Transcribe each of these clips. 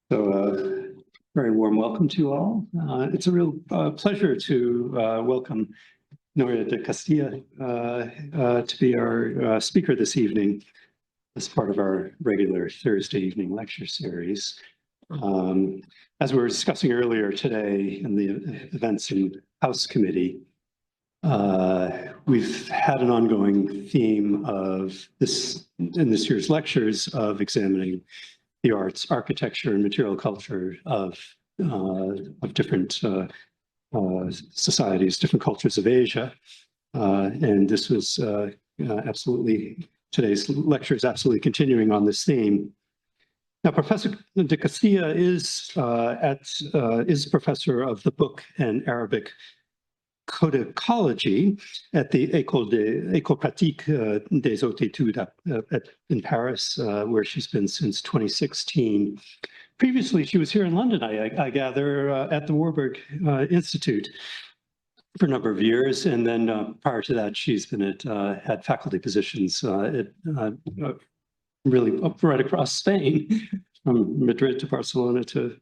Very warm welcome to you all. It's a real pleasure to welcome Nuria de Castilla to be our speaker this evening as part of our regular Thursday evening lecture series. As we were discussing earlier today in the Events and House Committee, we've had an ongoing theme of in this year's lectures of examining the arts, architecture, and material culture of different societies, different cultures of Asia. And this was today's lecture is absolutely continuing on this theme. Now, Professor de Castilla is professor of the book and Arabic codicology at the École Pratique des Hautes Études in Paris, where she's been since 2016. Previously, she was here in London, I gather, at the Warburg Institute for a number of years. And then prior to that, she's been had faculty positions really up right across Spain, from Madrid to Barcelona to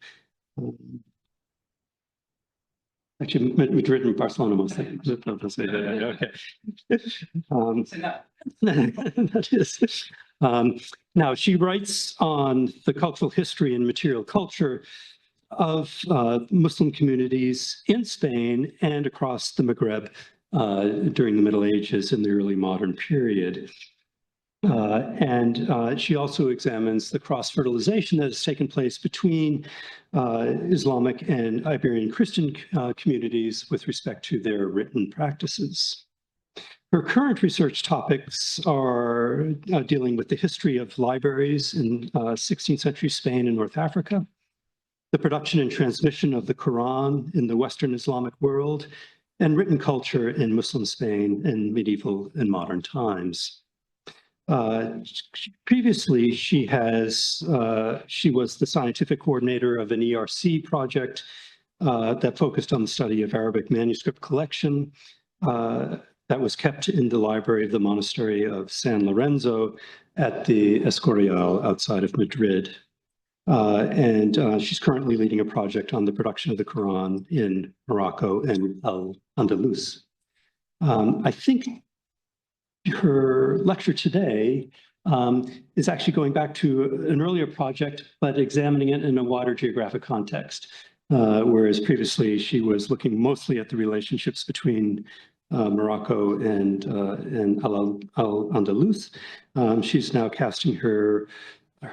actually, Madrid and Barcelona mostly. Okay. That is. Now, she writes on the cultural history and material culture of Muslim communities in Spain and across the Maghreb during the Middle Ages and the early modern period. She also examines the cross-fertilization that has taken place between Islamic and Iberian Christian communities with respect to their written practices. Her current research topics are dealing with the history of libraries in 16th century Spain and North Africa, the production and transmission of the Quran in the Western Islamic world, and written culture in Muslim Spain in medieval and modern times. Previously, she was the scientific coordinator of an ERC project that focused on the study of Arabic manuscript collection that was kept in the library of the monastery of San Lorenzo at the Escorial outside of Madrid. She's currently leading a project on the production of the Quran in Morocco and Al-Andalus. I think her lecture today is actually going back to an earlier project, but examining it in a wider geographic context. Whereas previously she was looking mostly at the relationships between Morocco and Al-Andalus. She's now casting her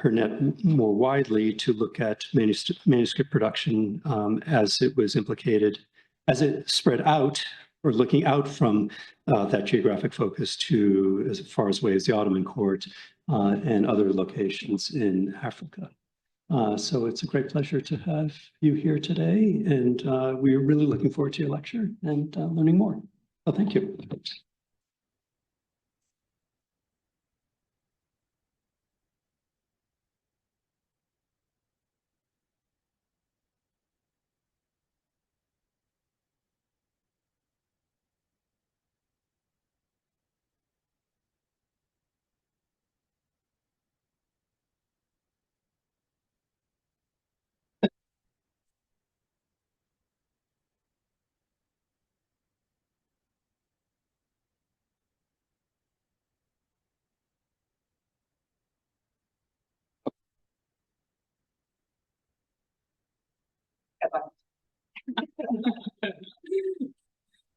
net more widely to look at manuscript production as it was implicated, as it spread out, or looking out from that geographic focus to as far away as the Ottoman court and other locations in Africa. So it's a great pleasure to have you here today, and we're really looking forward to your lecture and learning more. So thank you.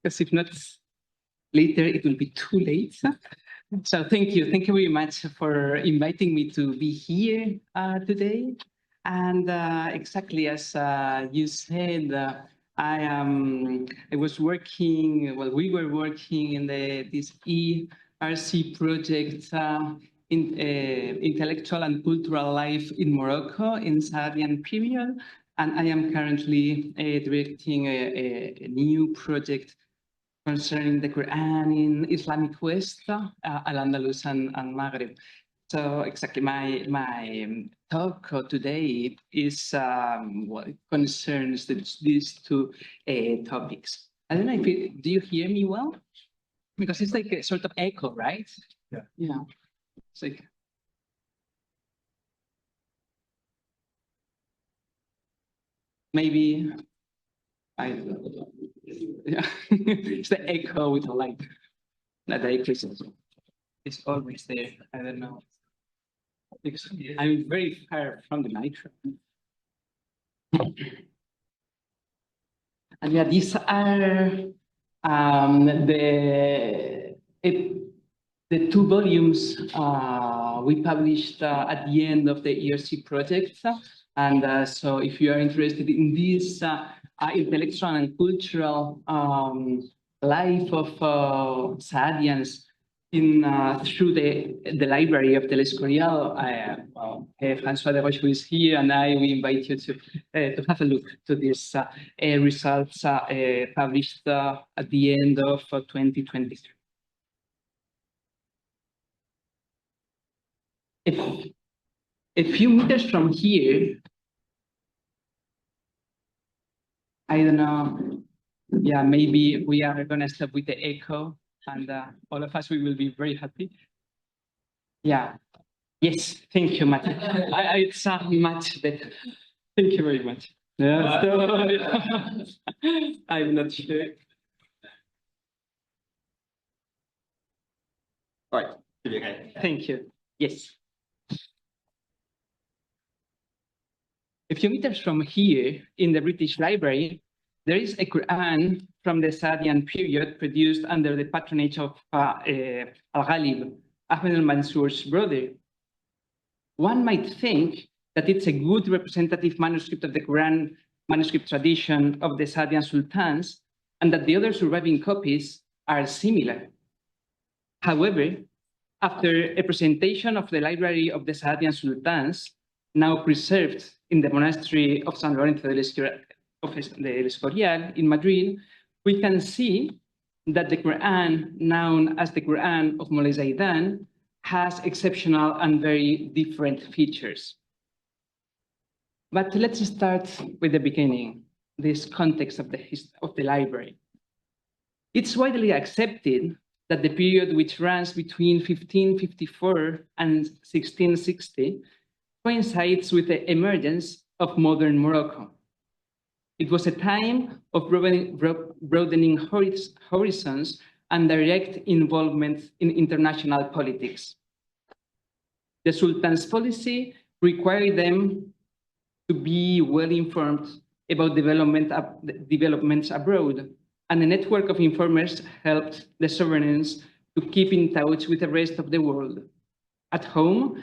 Because if not, later it will be too late. So thank you very much for inviting me to be here today. And exactly as you said, I was working. Well, we were working in this ERC project in intellectual and cultural life in Morocco in Saadian period. And I am currently directing a new project concerning the Quran in Islamic West, Al-Andalus and Maghreb. So exactly my talk today is what concerns these two topics. I don't know if do you hear me well? Because it's like a sort of echo, right? Yeah. Yeah. It's like maybe, I don't know. Yeah. It's the echo with the light. Not the echo is always there. I don't know. Because I'm very far from the microphone. And yeah, these are the two volumes we published at the end of the ERC project. And so if you are interested in this intellectual and cultural life of Saadians through the library of El Escorial, François de Roche, who is here, and we invite you to have a look to these results published at the end of 2023. A few meters from here, I don't know, yeah, maybe we are going to stop with the echo, and all of us, we will be very happy. Yeah, yes, thank you, Matt. It's much better. Thank you very much. Yeah, so, yeah. I'm not sure. All right, thank you. Yes. A few meters from here, in the British Library, there is a Quran from the Saadian period produced under the patronage of Al-Ghalib, Ahmed al-Mansur's brother. One might think that it's a good representative manuscript of the Quran manuscript tradition of the Saadian sultans, and that the other surviving copies are similar. However, after a presentation of the library of the Saadian sultans, now preserved in the monastery of San Lorenzo de El Escorial in Madrid, we can see that the Quran, known as the Quran of Moulay Zaidan, has exceptional and very different features. But let's start with the beginning, this context of the library. It's widely accepted that the period which runs between 1554 and 1660 coincides with the emergence of modern Morocco. It was a time of broadening horizons and direct involvement in international politics. The Sultan's policy required them to be well informed about developments abroad, and a network of informers helped the sovereigns to keep in touch with the rest of the world. At home,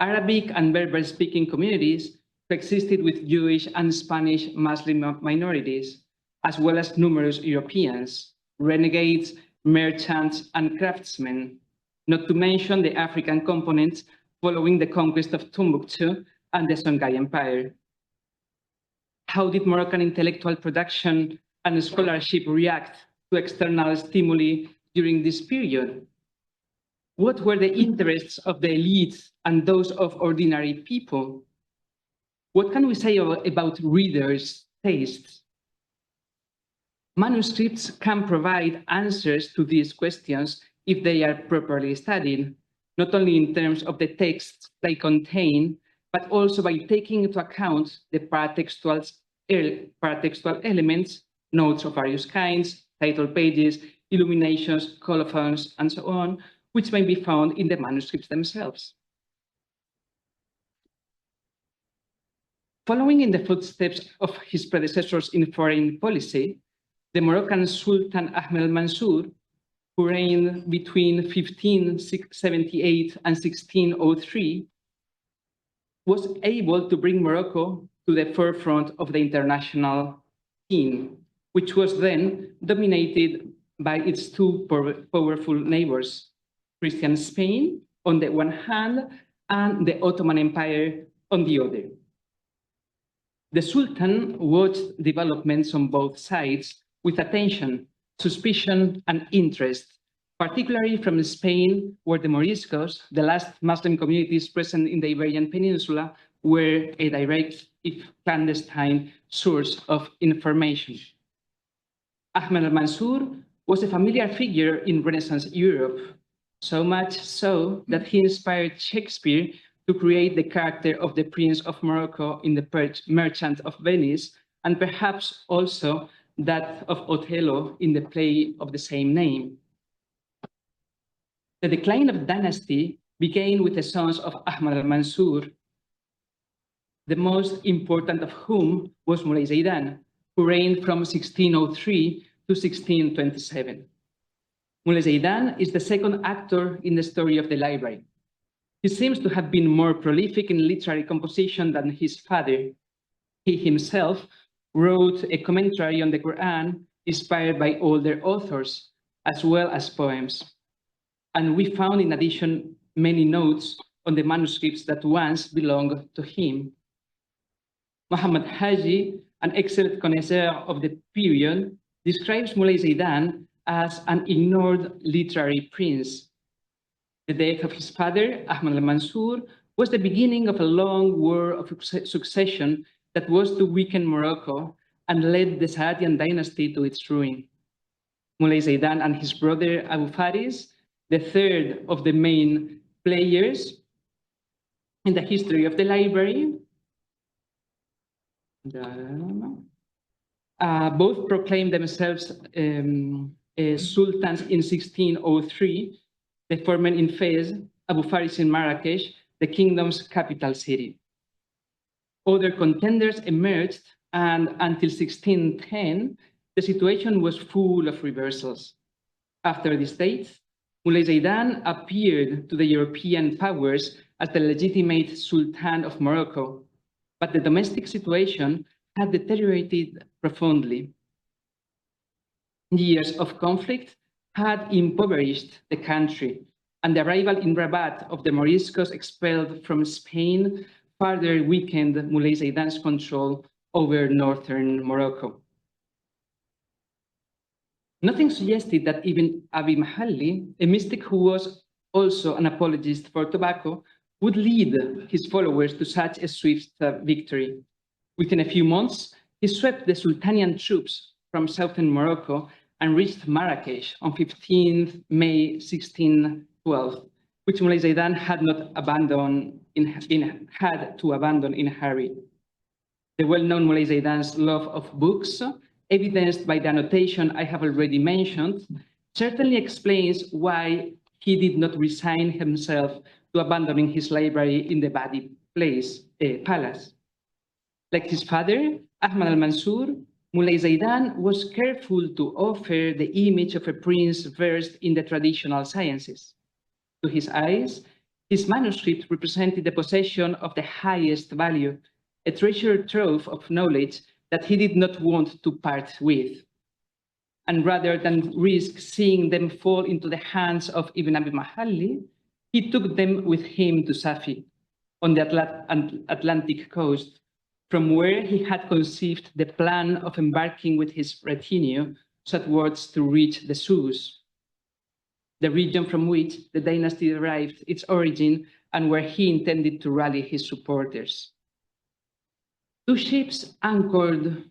Arabic and Berber-speaking communities coexisted with Jewish and Spanish Muslim minorities, as well as numerous Europeans, renegades, merchants, and craftsmen, not to mention the African components following the conquest of Timbuktu and the Songhai Empire. How did Moroccan intellectual production and scholarship react to external stimuli during this period? What were the interests of the elites and those of ordinary people? What can we say about readers' tastes? Manuscripts can provide answers to these questions if they are properly studied, not only in terms of the texts they contain, but also by taking into account the paratextual elements, notes of various kinds, title pages, illuminations, colophons, and so on, which may be found in the manuscripts themselves. Following in the footsteps of his predecessors in foreign policy, the Moroccan Sultan Ahmed al-Mansur, who reigned between 1578 and 1603, was able to bring Morocco to the forefront of the international scene, which was then dominated by its two powerful neighbors, Christian Spain on the one hand and the Ottoman Empire on the other. The Sultan watched developments on both sides with attention, suspicion, and interest, particularly from Spain, where the Moriscos, the last Muslim communities present in the Iberian Peninsula, were a direct, if clandestine, source of information. Ahmed al-Mansur was a familiar figure in Renaissance Europe, so much so that he inspired Shakespeare to create the character of the Prince of Morocco in The Merchant of Venice, and perhaps also that of Othello in the play of the same name. The decline of dynasty began with the sons of Ahmad al-Mansur, the most important of whom was Mulay Zaidan, who reigned from 1603 to 1627. Mulay Zaidan is the second actor in the story of the library. He seems to have been more prolific in literary composition than his father. He himself wrote a commentary on the Quran inspired by older authors, as well as poems. And we found, in addition, many notes on the manuscripts that once belonged to him. Muhammad Haji, an excellent connoisseur of the period, describes Mulay Zaidan as an ignored literary prince. The death of his father, Ahmad al-Mansur, was the beginning of a long war of succession that was to weaken Morocco and led the Saadian dynasty to its ruin. Mulay Zaidan and his brother Abu Faris, the third of the main players in the history of the library, both proclaimed themselves sultans in 1603, the former in Fez, Abu Faris in Marrakesh, the kingdom's capital city. Other contenders emerged, and until 1610, the situation was full of reversals. After this date, Mulay Zaidan appeared to the European powers as the legitimate Sultan of Morocco, but the domestic situation had deteriorated profoundly. Years of conflict had impoverished the country, and the arrival in Rabat of the Moriscos expelled from Spain further weakened Mulay Zaidan's control over northern Morocco. Nothing suggested that even Abi Mahalli, a mystic who was also an apologist for tobacco, would lead his followers to such a swift victory. Within a few months, he swept the Sultanian troops from southern Morocco and reached Marrakesh on 15 May 1612, which Mulay Zaidan had to abandon in a hurry. The well-known Mulay Zaidan's love of books, evidenced by the annotation I have already mentioned, certainly explains why he did not resign himself to abandoning his library in the Badi palace. Like his father, Ahmad al-Mansur, Mulay Zaidan was careful to offer the image of a prince versed in the traditional sciences. To his eyes, his manuscript represented the possession of the highest value, a treasure trove of knowledge that he did not want to part with. And rather than risk seeing them fall into the hands of Ibn Abi Mahalli, he took them with him to Safi, on the Atlantic coast, from where he had conceived the plan of embarking with his retinue southwards to reach the Suez, the region from which the dynasty derived its origin and where he intended to rally his supporters. Two ships anchored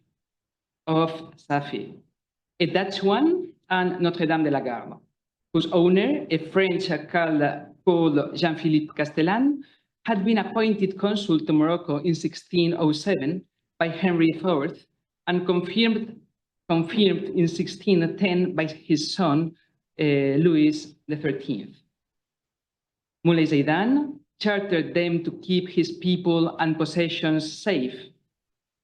off Safi, a Dutch one and Notre Dame de la Garde, whose owner, a French called Jean-Philippe Castellan, had been appointed consul to Morocco in 1607 by Henry IV and confirmed in 1610 by his son, Louis XIII. Mulay Zaidan chartered them to keep his people and possessions safe.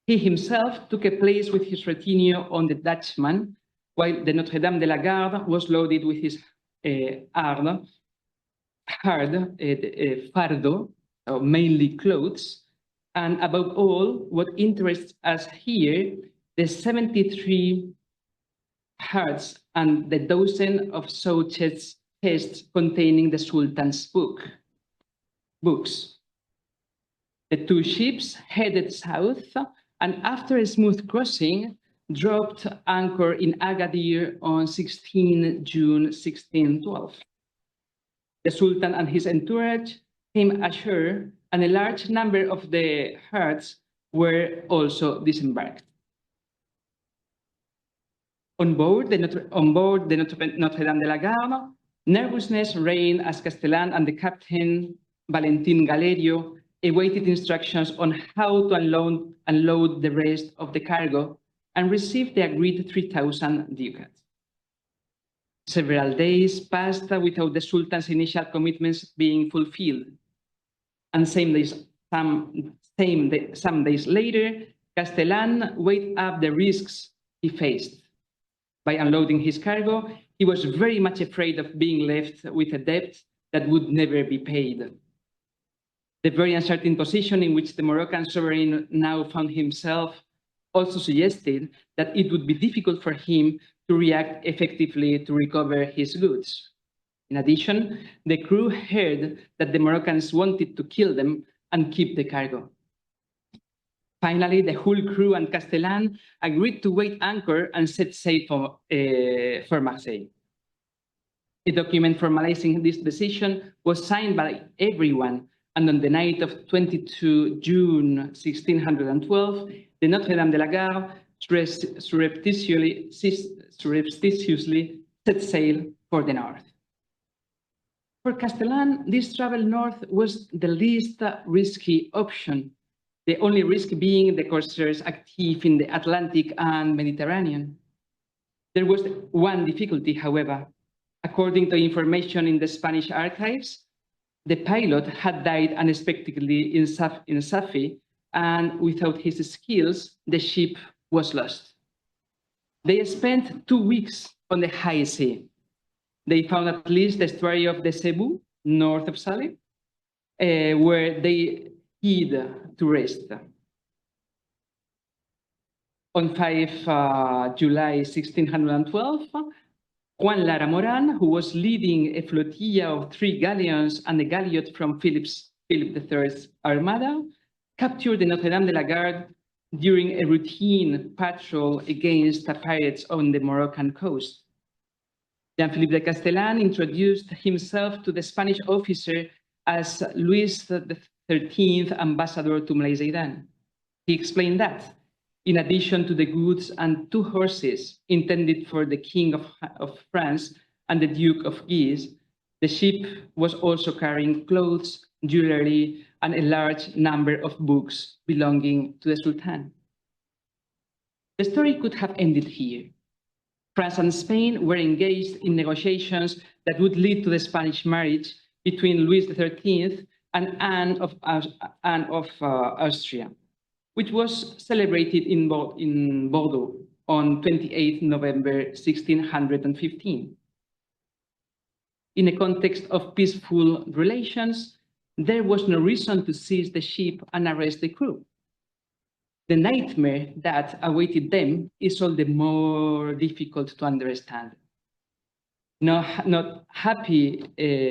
He himself took a place with his retinue on the Dutchman, while the Notre Dame de la Garde was loaded with his fardo, so mainly clothes, and above all, what interests us here, the 73 hearts and the dozen of chests containing the Sultan's books. The two ships headed south, and after a smooth crossing, dropped anchor in Agadir on 16 June 1612. The Sultan and his entourage came ashore, and a large number of the herds were also disembarked. On board the Notre Dame de la Garde, nervousness reigned as Castellan and the captain, Valentin Galerio, awaited instructions on how to unload the rest of the cargo, and received the agreed 3,000 ducats. Several days passed without the Sultan's initial commitments being fulfilled. And some days later, Castellan weighed up the risks he faced. By unloading his cargo, he was very much afraid of being left with a debt that would never be paid. The very uncertain position in which the Moroccan sovereign now found himself also suggested that it would be difficult for him to react effectively to recover his goods. In addition, the crew heard that the Moroccans wanted to kill them and keep the cargo. Finally, the whole crew and Castellan agreed to weigh anchor and set sail for Marseille. A document formalizing this decision was signed by everyone, and on the night of 22 June 1612, the Notre Dame de la Garde surreptitiously set sail for the north. For Castellan, this travel north was the least risky option, the only risk being the corsairs active in the Atlantic and Mediterranean. There was one difficulty, however. According to information in the Spanish archives, the pilot had died unexpectedly in Safi, and without his skills, the ship was lost. They spent 2 weeks on the high sea. They found at least the estuary of the Cebu, north of Salé, where they hid to rest. On 5 July 1612, Juan Lara Moran, who was leading a flotilla of 3 galleons and a galliot from Philip III's Armada, captured the Notre Dame de la Garde during a routine patrol against the pirates on the Moroccan coast. Jean-Philippe de Castellan introduced himself to the Spanish officer as Louis XIII ambassador to Moulay He explained that, in addition to the goods and 2 horses intended for the King of France and the Duke of Guise, the ship was also carrying clothes, jewelry, and a large number of books belonging to the Sultan. The story could have ended here. France and Spain were engaged in negotiations that would lead to the Spanish marriage between Louis XIII and Anne of Austria, which was celebrated in Bordeaux on 28 November 1615. In a context of peaceful relations, there was no reason to seize the ship and arrest the crew. The nightmare that awaited them is all the more difficult to understand. Not happy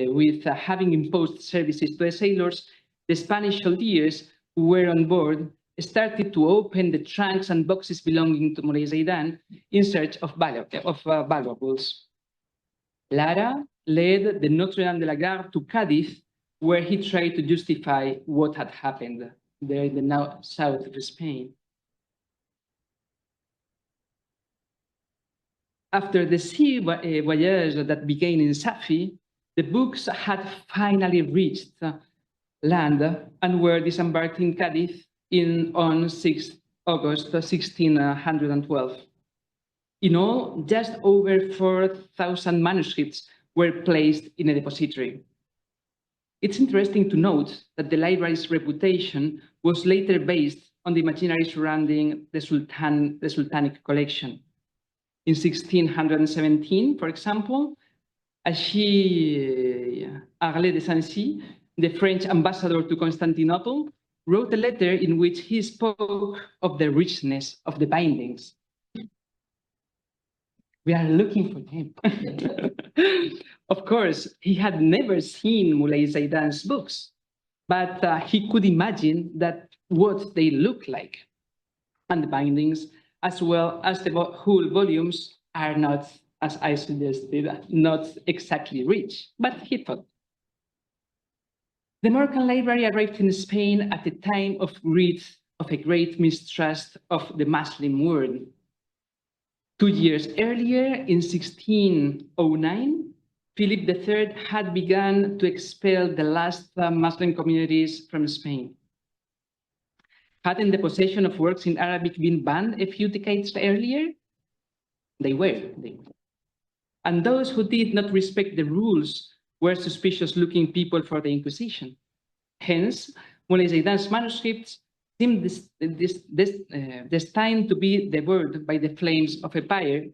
with having imposed services to the sailors, the Spanish soldiers who were on board started to open the trunks and boxes belonging to Moulay Zaidan in search of valuables. Lara led the Notre Dame de la Garde to Cadiz, where he tried to justify what had happened there in the south of Spain. After the sea voyage that began in Safi, the books had finally reached land and were disembarked in Cadiz on 6 August 1612. In all, just over 4,000 manuscripts were placed in a depository. It's interesting to note that the library's reputation was later based on the imaginary surrounding the Sultanic collection. In 1617, for example, Achille Arlet de Sancy, the French ambassador to Constantinople, wrote a letter in which he spoke of the richness of the bindings. We are looking for him. Of course, he had never seen Moulay Zaidan's books, but he could imagine what they look like. And the bindings, as well as the whole volumes, are not, as I suggested, not exactly rich, but he thought. The Moroccan library arrived in Spain at a time of a great mistrust of the Muslim world. 2 years earlier, in 1609, Philip III had begun to expel the last Muslim communities from Spain. Hadn't the possession of works in Arabic been banned a few decades earlier? They were. And those who did not respect the rules were suspicious-looking people for the Inquisition. Hence, Moulay Zaidan's manuscripts seemed destined to be devoured by the flames of a fire,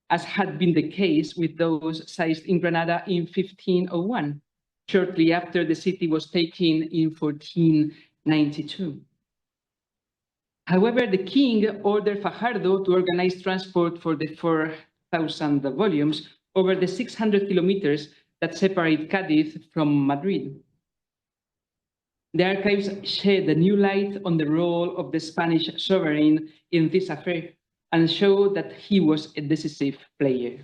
as had been the case with those seized in Granada in 1501, shortly after the city was taken in 1492. However, the king ordered Fajardo to organize transport for the 4,000 volumes over the 600 kilometers that separate Cadiz from Madrid. The archives shed a new light on the role of the Spanish sovereign in this affair and show that he was a decisive player.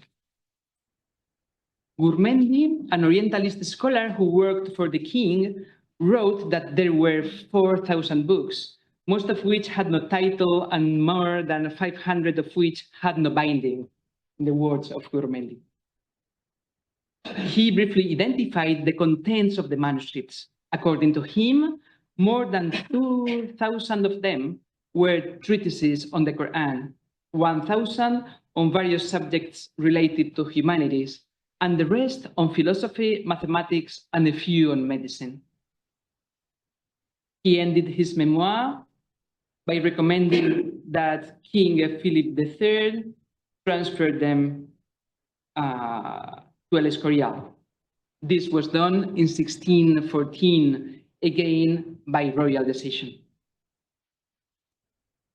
Gurmendi, an Orientalist scholar who worked for the king, wrote that there were 4,000 books, most of which had no title and more than 500 of which had no binding, in the words of Gurmendi. He briefly identified the contents of the manuscripts. According to him, more than 2,000 of them were treatises on the Quran, 1,000 on various subjects related to humanities, and the rest on philosophy, mathematics, and a few on medicine. He ended his memoir by recommending that King Philip III transfer them to El Escorial. This was done in 1614, again by royal decision.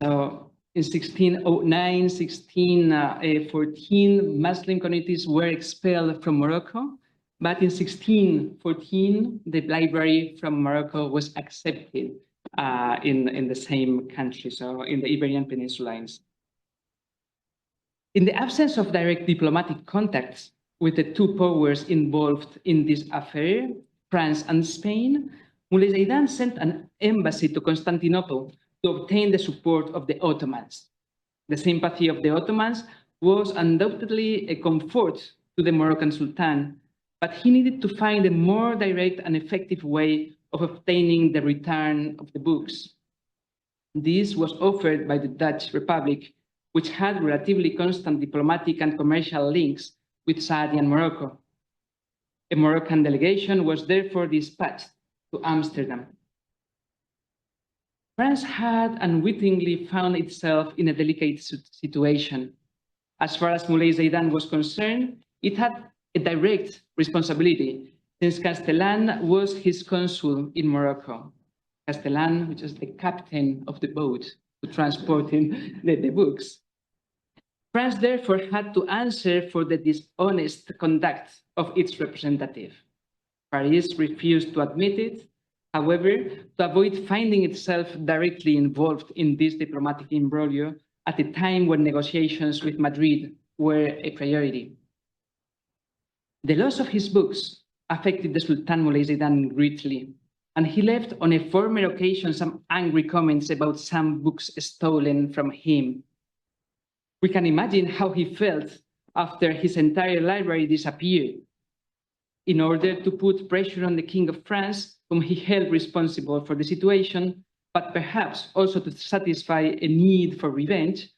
So in 1609, 1614, Muslim communities were expelled from Morocco, but in 1614, the library from Morocco was accepted in the same country, so in the Iberian Peninsula. In the absence of direct diplomatic contacts with the two powers involved in this affair, France and Spain, Moulay Zaidan sent an embassy to Constantinople to obtain the support of the Ottomans. The sympathy of the Ottomans was undoubtedly a comfort to the Moroccan Sultan, but he needed to find a more direct and effective way of obtaining the return of the books. This was offered by the Dutch Republic, which had relatively constant diplomatic and commercial links with Saadian Morocco. A Moroccan delegation was therefore dispatched to Amsterdam. France had unwittingly found itself in a delicate situation. As far as Moulay Zaidan was concerned, it had a direct responsibility, since Castellan was his consul in Morocco. Castellan, which is the captain of the boat to transporting the books. France therefore had to answer for the dishonest conduct of its representative. Paris refused to admit it. However, to avoid finding itself directly involved in this diplomatic imbroglio at a time when negotiations with Madrid were a priority. The loss of his books affected the Sultan Moulay Zaidan greatly, and he left on a former occasion some angry comments about some books stolen from him. We can imagine how he felt after his entire library disappeared. In order to put pressure on the King of France, whom he held responsible for the situation, but perhaps also to satisfy a need for revenge,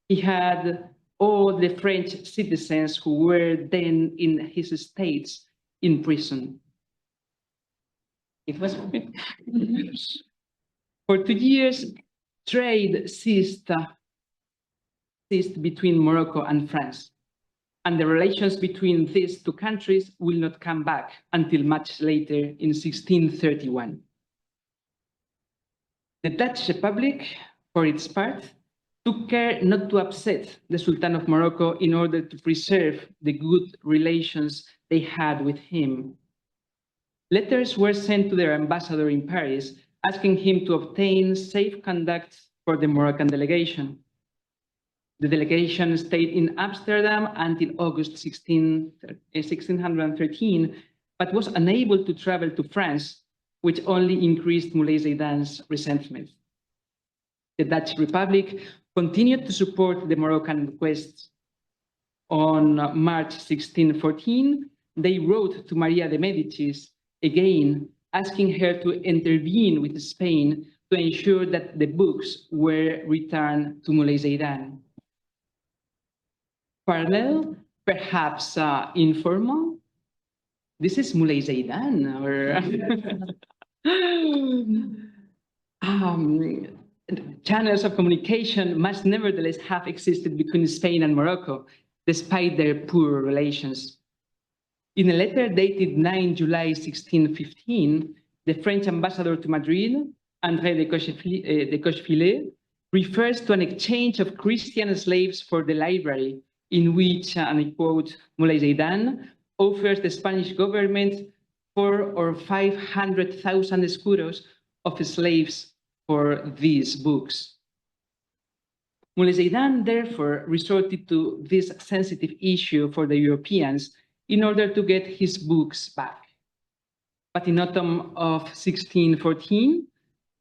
he had all the French citizens who were then in his estates in prison. It was for 2 years, trade ceased between Morocco and France, and the relations between these two countries will not come back until much later in 1631. The Dutch Republic, for its part, took care not to upset the Sultan of Morocco in order to preserve the good relations they had with him. Letters were sent to their ambassador in Paris, asking him to obtain safe conduct for the Moroccan delegation. The delegation stayed in Amsterdam until August 1613, but was unable to travel to France, which only increased Moulay Zaidan's resentment. The Dutch Republic continued to support the Moroccan requests. On March 1614, they wrote to Maria de Medicis, again asking her to intervene with Spain to ensure that the books were returned to Moulay Zaidan. Parallel, perhaps informal. This is Moulay Zaidan, or channels of communication must nevertheless have existed between Spain and Morocco, despite their poor relations. In a letter dated 9 July 1615, the French ambassador to Madrid, André de Cochefilet, refers to an exchange of Christian slaves for the library, in which, and I quote, Moulay Zaidan offers the Spanish government 400,000 or 500,000 escudos of slaves for these books. Moulay Zaidan therefore resorted to this sensitive issue for the Europeans in order to get his books back. But in autumn of 1614,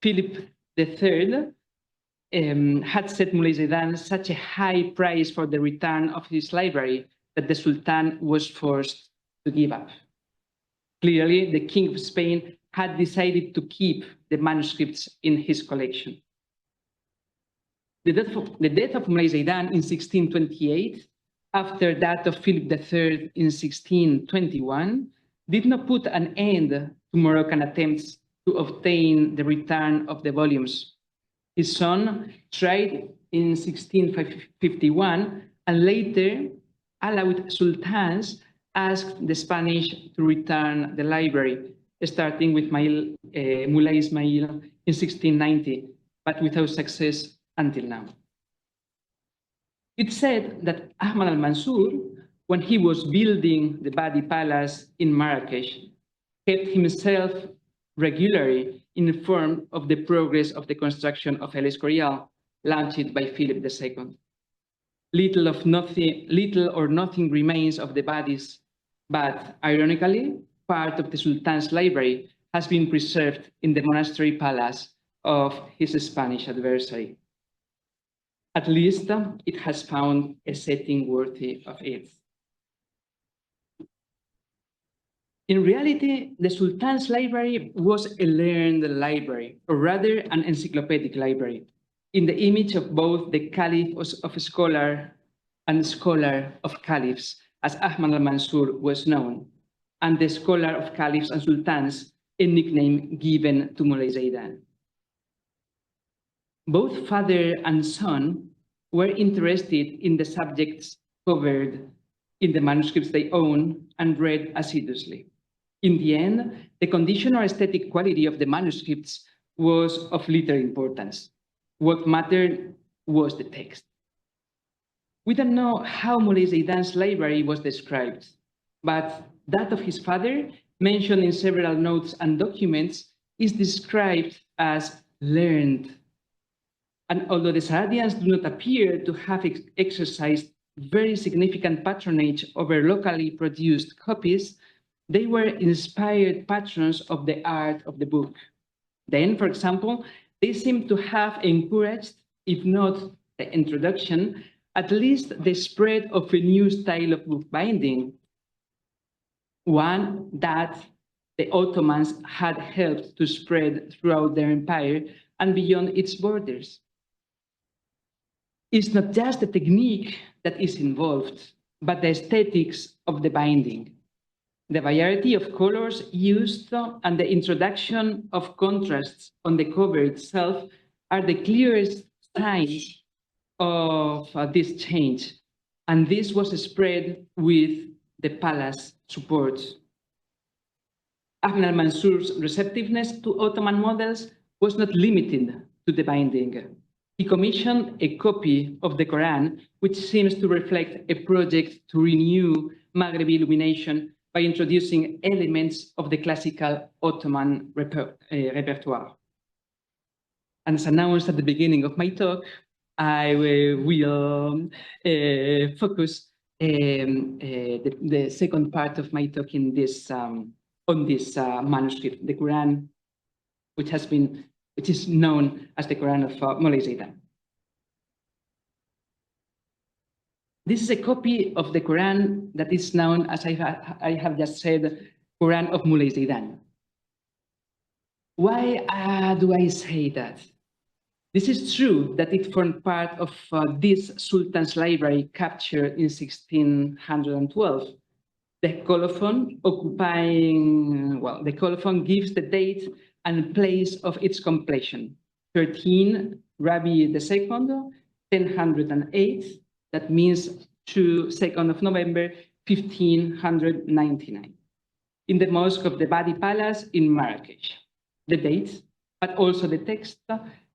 Philip III had set Moulay Zaidan such a high price for the return of his library that the Sultan was forced to give up. Clearly, the King of Spain had decided to keep the manuscripts in his collection. The death of Moulay Zaidan in 1628, after that of Philip III in 1621, did not put an end to Moroccan attempts to obtain the return of the volumes. His son tried in 1651 and later Alawite sultans asked the Spanish to return the library, starting with Moulay Ismail in 1690, but without success until now. It's said that Ahmad al-Mansur, when he was building the Badi Palace in Marrakesh, kept himself regularly informed of the progress of the construction of El Escorial, launched by Philip II. Little or nothing remains of the Badis, but ironically, part of the Sultan's library has been preserved in the monastery palace of his Spanish adversary. At least it has found a setting worthy of it. In reality, the Sultan's library was a learned library, or rather an encyclopedic library, in the image of both the Caliph of a scholar and scholar of caliphs, as Ahmad al-Mansur was known, and the scholar of caliphs and sultans, a nickname given to Moulay Zaidan. Both father and son were interested in the subjects covered in the manuscripts they own and read assiduously. In the end, the condition or aesthetic quality of the manuscripts was of little importance. What mattered was the text. We don't know how Moulay Zaidan's library was described, but that of his father, mentioned in several notes and documents, is described as learned. And although the Saadians do not appear to have exercised very significant patronage over locally produced copies, they were inspired patrons of the art of the book. Then, for example, they seem to have encouraged, if not the introduction, at least the spread of a new style of bookbinding, one that the Ottomans had helped to spread throughout their empire and beyond its borders. It's not just the technique that is involved, but the aesthetics of the binding. The variety of colors used and the introduction of contrasts on the cover itself are the clearest signs of this change. And this was spread with the palace support. Ahmed al-Mansur's receptiveness to Ottoman models was not limited to the binding. He commissioned a copy of the Quran, which seems to reflect a project to renew Maghrebi illumination by introducing elements of the classical Ottoman repertoire. And as announced at the beginning of my talk, I will focus the second part of my talk in this on this manuscript, the Quran, which is known as the Quran of Moulay Zaidan. This is a copy of the Quran that is known, as I have just said, Quran of Moulay Zaidan. Why do I say that? This is true that it formed part of this sultan's library captured in 1612. The colophon the colophon gives the date and place of its completion. 13 Rabi II, 1008, that means 2nd of November, 1599, in the Mosque of the Badi Palace in Marrakech. The date, but also the text,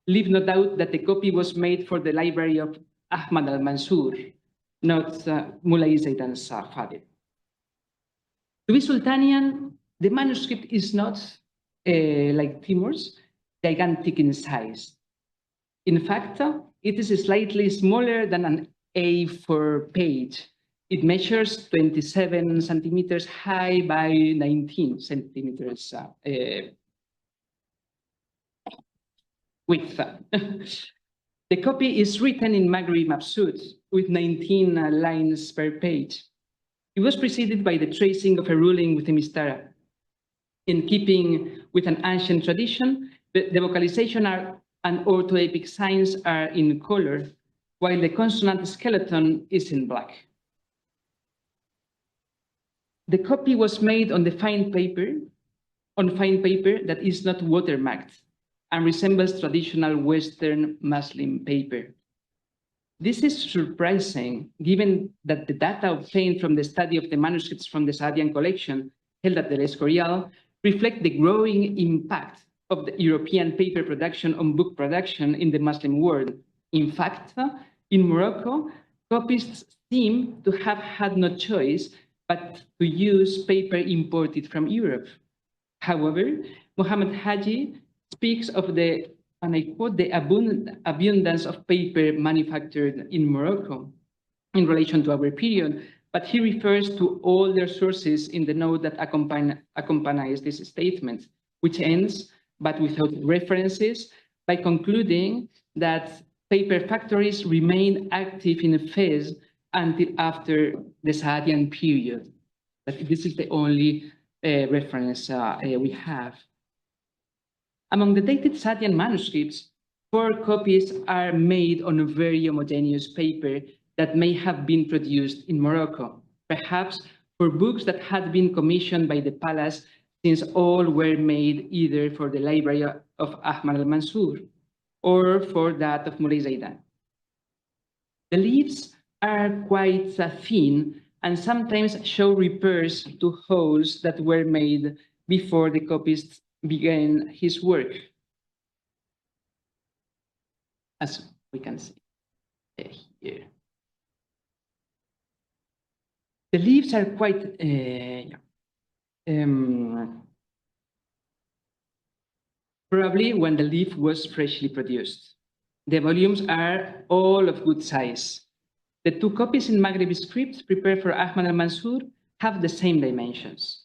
leave no doubt that the copy was made for the library of Ahmad al-Mansur, not Mulay Zaidan's father. To be Sultanian, the manuscript is not like Timur's, gigantic in size. In fact, it is slightly smaller than an A4 page. It measures 27 centimeters high by 19 centimeters width. The copy is written in Maghrib Mabsut with 19 lines per page. It was preceded by the tracing of a ruling with a mistara. In keeping with an ancient tradition, the vocalization and orthoepic signs are in color, while the consonant skeleton is in black. The copy was made on fine paper that is not watermarked and resembles traditional Western Muslim paper. This is surprising, given that the data obtained from the study of the manuscripts from the Saadian collection held at El Escorial reflect the growing impact of the European paper production on book production in the Muslim world. In fact, in Morocco, copyists seem to have had no choice but to use paper imported from Europe. However, Mohammed Haji speaks of the, and I quote, the abundance of paper manufactured in Morocco in relation to our period, but he refers to older sources in the note that accompanies this statement, which ends, but without references, by concluding that paper factories remained active in Fez until after the Saadian period. But this is the only reference we have. Among the dated Saadian manuscripts, 4 copies are made on a very homogeneous paper that may have been produced in Morocco, perhaps for books that had been commissioned by the palace, since all were made either for the library of Ahmad al-Mansur or for that of Mulay Zaidan. The leaves are quite thin and sometimes show repairs to holes that were made before the copyist began his work, as we can see here. The leaves are quite probably when the leaf was freshly produced. The volumes are all of good size. The 2 copies in Maghrebi script prepared for Ahmad al-Mansur have the same dimensions,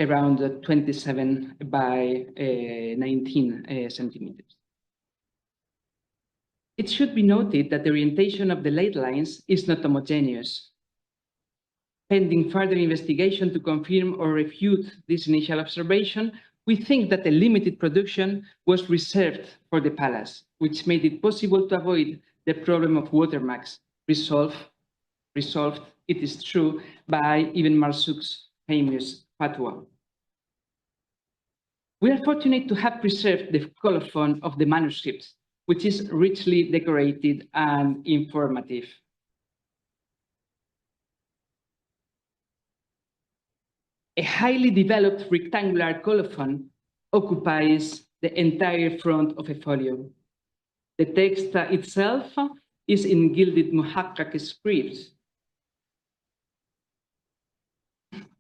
around 27 by 19 centimeters. It should be noted that the orientation of the late lines is not homogeneous. Pending further investigation to confirm or refute this initial observation, we think that the limited production was reserved for the palace, which made it possible to avoid the problem of watermarks, resolved, it is true, by Ibn Marzouk's famous fatwa. We are fortunate to have preserved the colophon of the manuscript, which is richly decorated and informative. A highly developed rectangular colophon occupies the entire front of a folio. The text itself is in gilded muhakkak script.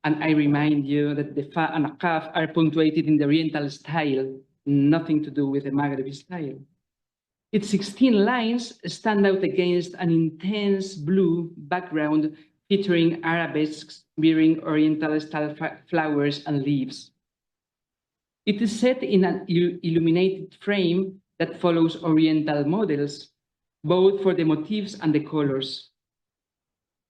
And I remind you that the fa and kaf are punctuated in the Oriental style, nothing to do with the Maghrebi style. Its 16 lines stand out against an intense blue background featuring arabesques bearing Oriental-style flowers and leaves. It is set in an illuminated frame that follows Oriental models, both for the motifs and the colors.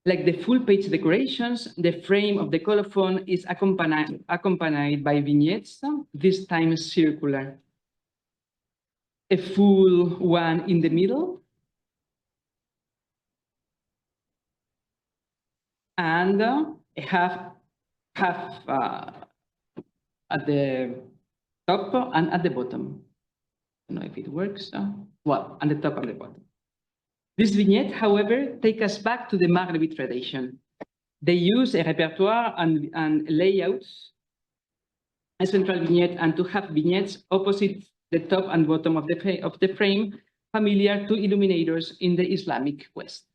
Like the full page decorations, the frame of the colophon is accompanied by vignettes, this time circular. A full one in the middle, and half at the top and at the bottom. I don't know if it works. Well, at the top and the bottom. This vignette, however, takes us back to the Maghrebi tradition. They use a repertoire and layouts, a central vignette, and to have vignettes opposite the top and bottom of the frame, familiar to illuminators in the Islamic West.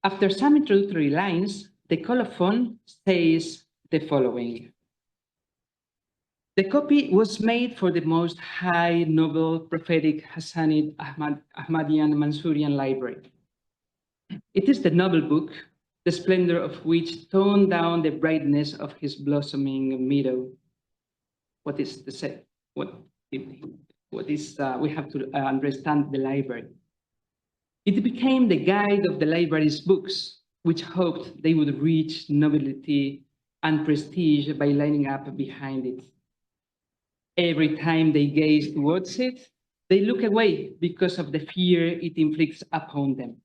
After some introductory lines, the colophon says the following. The copy was made for the most high noble prophetic Hassanid Ahmadian Mansourian library. It is the noble book, the splendor of which toned down the brightness of his blossoming meadow. What is the set? We have to understand the library. It became the guide of the library's books, which hoped they would reach nobility and prestige by lining up behind it. Every time they gaze towards it, they look away because of the fear it inflicts upon them.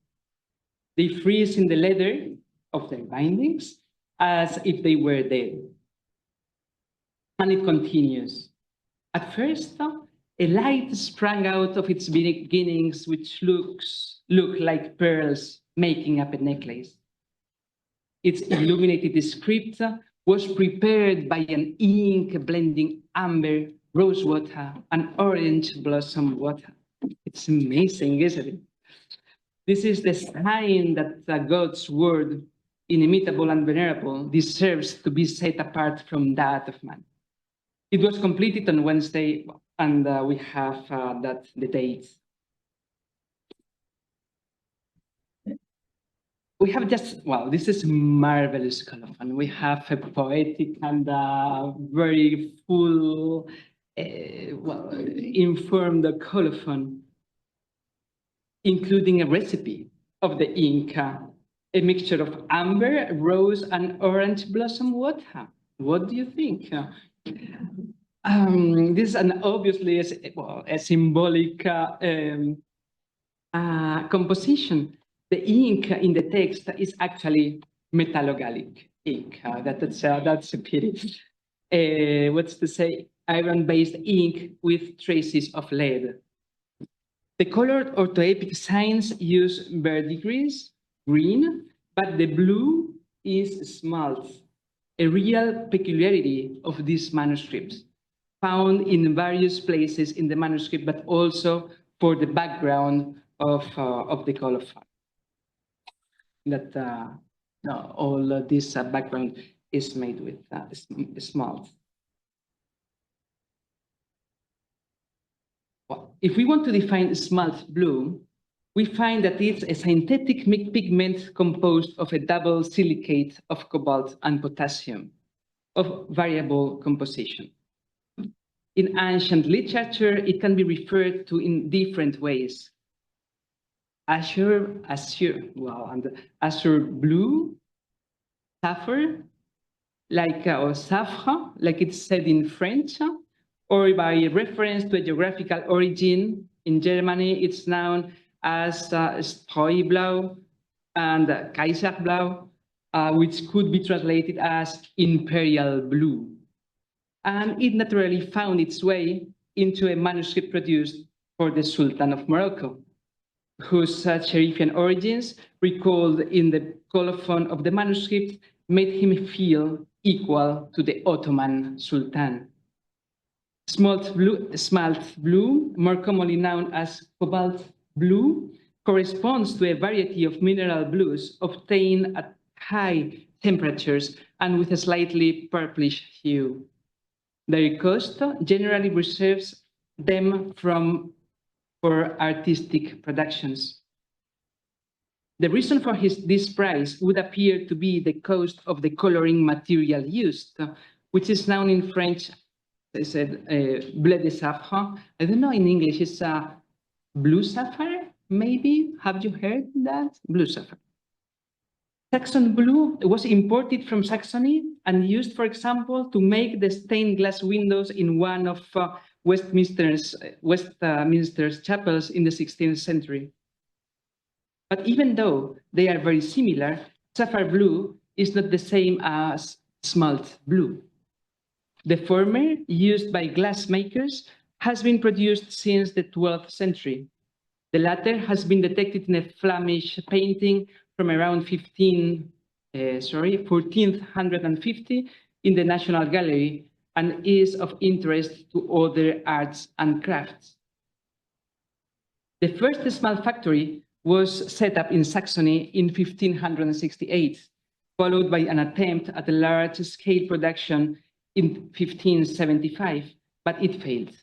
They freeze in the leather of their bindings as if they were dead. And it continues. At first, a light sprang out of its beginnings, which look like pearls making up a necklace. Its illuminated script was prepared by an ink blending amber, rose water, and orange blossom water. It's amazing, isn't it? This is the sign that God's word, inimitable and venerable, deserves to be set apart from that of man. It was completed on Wednesday, and we have the dates. We have this is marvelous colophon. We have a poetic and very full, informed colophon, including a recipe of the ink, a mixture of amber, rose, and orange blossom water. What do you think? This is obviously a symbolic composition. The ink in the text is actually metallogallic ink. That's a pity. What's to say? Iron-based ink with traces of lead. The colored orthoepic signs use verdigris, green, but the blue is smalt, a real peculiarity of these manuscripts, found in various places in the manuscript, but also for the background of the colophon. That all this background is made with smalt. Well, if we want to define smalt blue, we find that it's a synthetic pigment composed of a double silicate of cobalt and potassium of variable composition. In ancient literature, it can be referred to in different ways. Azure blue, sapphire, or saffre, like it's said in French, or by reference to a geographical origin. In Germany, it's known as Streublau and Kaiserblau, which could be translated as imperial blue. And it naturally found its way into a manuscript produced for the Sultan of Morocco, whose Sherifian origins, recalled in the colophon of the manuscript, made him feel equal to the Ottoman Sultan. Smalt blue, more commonly known as cobalt blue, corresponds to a variety of mineral blues obtained at high temperatures and with a slightly purplish hue. Their cost generally reserves them for artistic productions. The reason for this price would appear to be the cost of the coloring material used, which is known in French, they said, bleu de safran. I don't know in English, it's blue sapphire, maybe? Have you heard that? Blue sapphire. Saxon blue was imported from Saxony and used, for example, to make the stained glass windows in one of Westminster's chapels in the 16th century. But even though they are very similar, sapphire blue is not the same as smalt blue. The former, used by glassmakers, has been produced since the 12th century. The latter has been detected in a Flemish painting from around 1450 in the National Gallery and is of interest to other arts and crafts. The first smalt factory was set up in Saxony in 1568, followed by an attempt at a large-scale production in 1575, but it failed.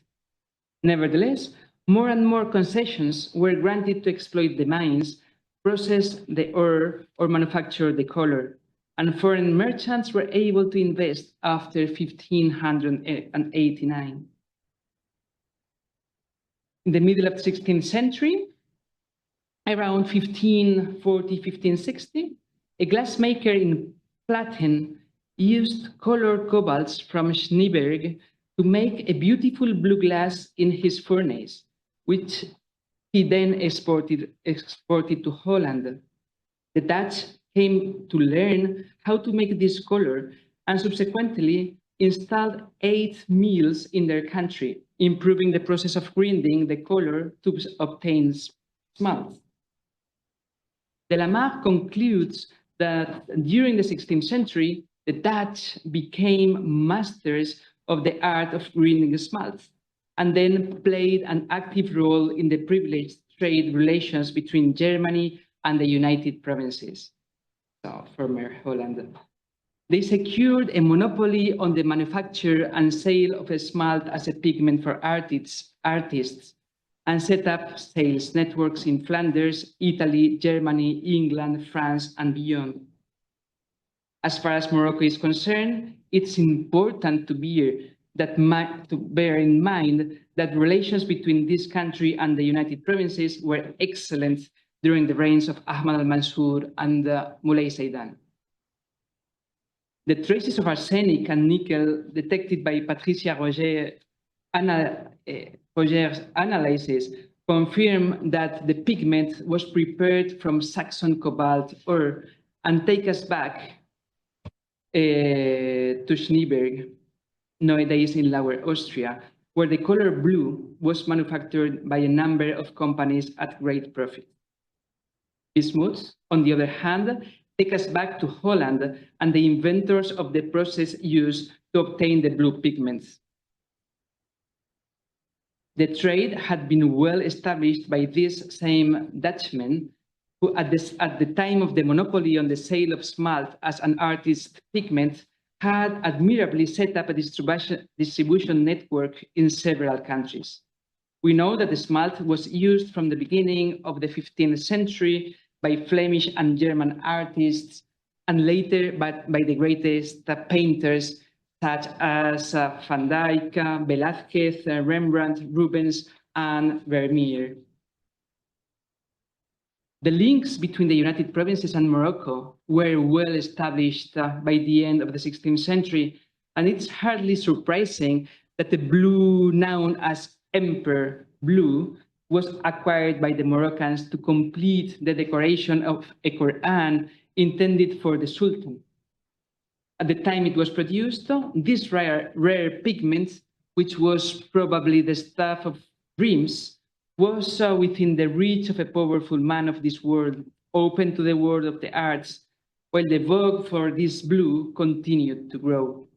Nevertheless, more and more concessions were granted to exploit the mines, process the ore, or manufacture the color, and foreign merchants were able to invest after 1589. In the middle of the 16th century, around 1540-1560, a glassmaker in Platen used colored cobalts from Schneeberg to make a beautiful blue glass in his furnace, which he then exported to Holland. The Dutch came to learn how to make this color and subsequently installed 8 mills in their country, improving the process of grinding the color to obtain smalt. De la Mare concludes that during the 16th century, the Dutch became masters of the art of grinding smalt, and then played an active role in the privileged trade relations between Germany and the United Provinces, so former Holland. They secured a monopoly on the manufacture and sale of smalt as a pigment for artists, and set up sales networks in Flanders, Italy, Germany, England, France, and beyond. As far as Morocco is concerned, it's important to bear in mind that relations between this country and the United Provinces were excellent during the reigns of Ahmad al-Mansur and Moulay Saidan. The traces of arsenic and nickel detected by Patricia Roger's analysis confirm that the pigment was prepared from Saxon cobalt ore, and take us back to Schneeberg, nowadays in Lower Austria, where the color blue was manufactured by a number of companies at great profit. Bismuth, on the other hand, take us back to Holland and the inventors of the process used to obtain the blue pigments. The trade had been well established by these same Dutchmen, who at the time of the monopoly on the sale of smalt as an artist's pigment, had admirably set up a distribution network in several countries. We know that the smalt was used from the beginning of the 15th century by Flemish and German artists, and later by the greatest painters such as Van Dyck, Velázquez, Rembrandt, Rubens, and Vermeer. The links between the United Provinces and Morocco were well established by the end of the 16th century, and it's hardly surprising that the blue known as Emperor blue was acquired by the Moroccans to complete the decoration of a Quran intended for the Sultan. At the time it was produced, this rare pigment, which was probably the stuff of dreams, was within the reach of a powerful man of this world, open to the world of the arts, while the vogue for this blue continued to grow.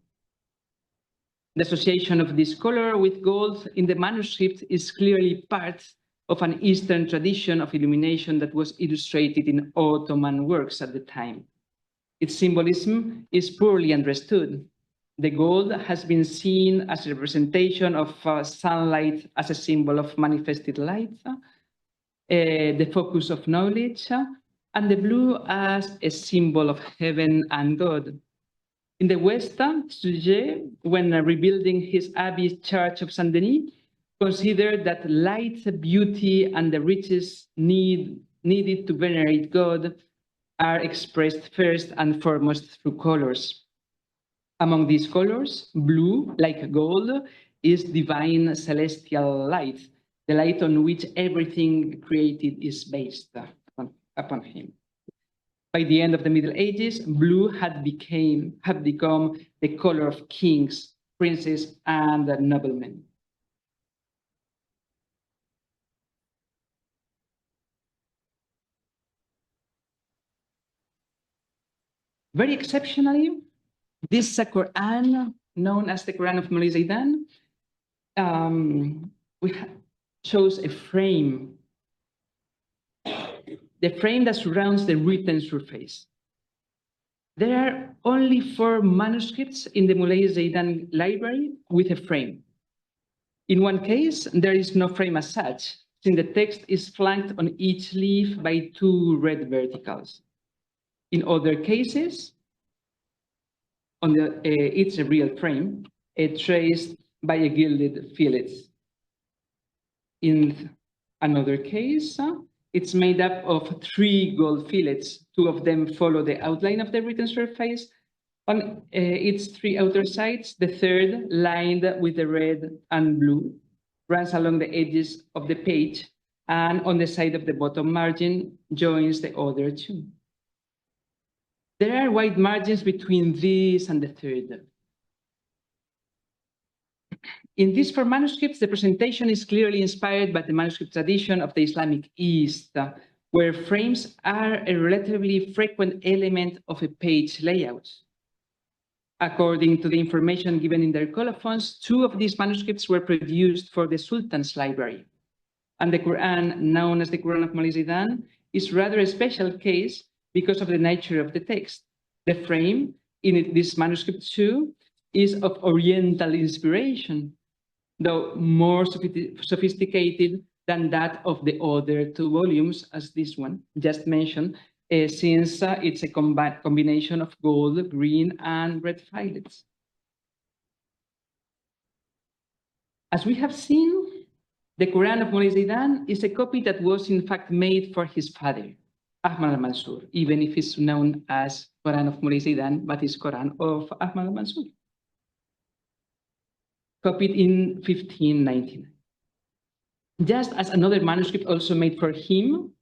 The association of this color with gold in the manuscript is clearly part of an Eastern tradition of illumination that was illustrated in Ottoman works at the time. Its symbolism is poorly understood. The gold has been seen as a representation of sunlight as a symbol of manifested light, the focus of knowledge, and the blue as a symbol of heaven and God. In the West, Suger, when rebuilding his Abbey Church of Saint-Denis, considered that light, beauty, and the riches needed to venerate God are expressed first and foremost through colors. Among these colors, blue, like gold, is divine celestial light, the light on which everything created is based upon him. By the end of the Middle Ages, blue had become the color of kings, princes, and noblemen. Very exceptionally, this Quran, known as the Quran of Moulay Zaidan, shows a frame, the frame that surrounds the written surface. There are only 4 manuscripts in the Moulay Zaidan library with a frame. In one case, there is no frame as such, since the text is flanked on each leaf by 2 red verticals. In other cases, it's a real frame, traced by a gilded fillet. In another case, it's made up of 3 gold fillets. 2 of them follow the outline of the written surface on its 3 outer sides. The third, lined with the red and blue, runs along the edges of the page, and on the side of the bottom margin joins the other 2. There are wide margins between this and the third. In these 4 manuscripts, the presentation is clearly inspired by the manuscript tradition of the Islamic East, where frames are a relatively frequent element of a page layout. According to the information given in their colophons, 2 of these manuscripts were produced for the Sultan's library. And the Quran, known as the Quran of Moulay Zaidan, is rather a special case because of the nature of the text. The frame in this manuscript too is of Oriental inspiration, though more sophisticated than that of the other 2 volumes, as this one just mentioned, since it's a combination of gold, green, and red fillets. As we have seen, the Quran of Moulay Zaidan is a copy that was in fact made for his father, Ahmad al-Mansur, even if it's known as Quran of Moulay Zaidan, but it's Quran of Ahmad al-Mansur. Copied in 1599. Just as another manuscript also made for him,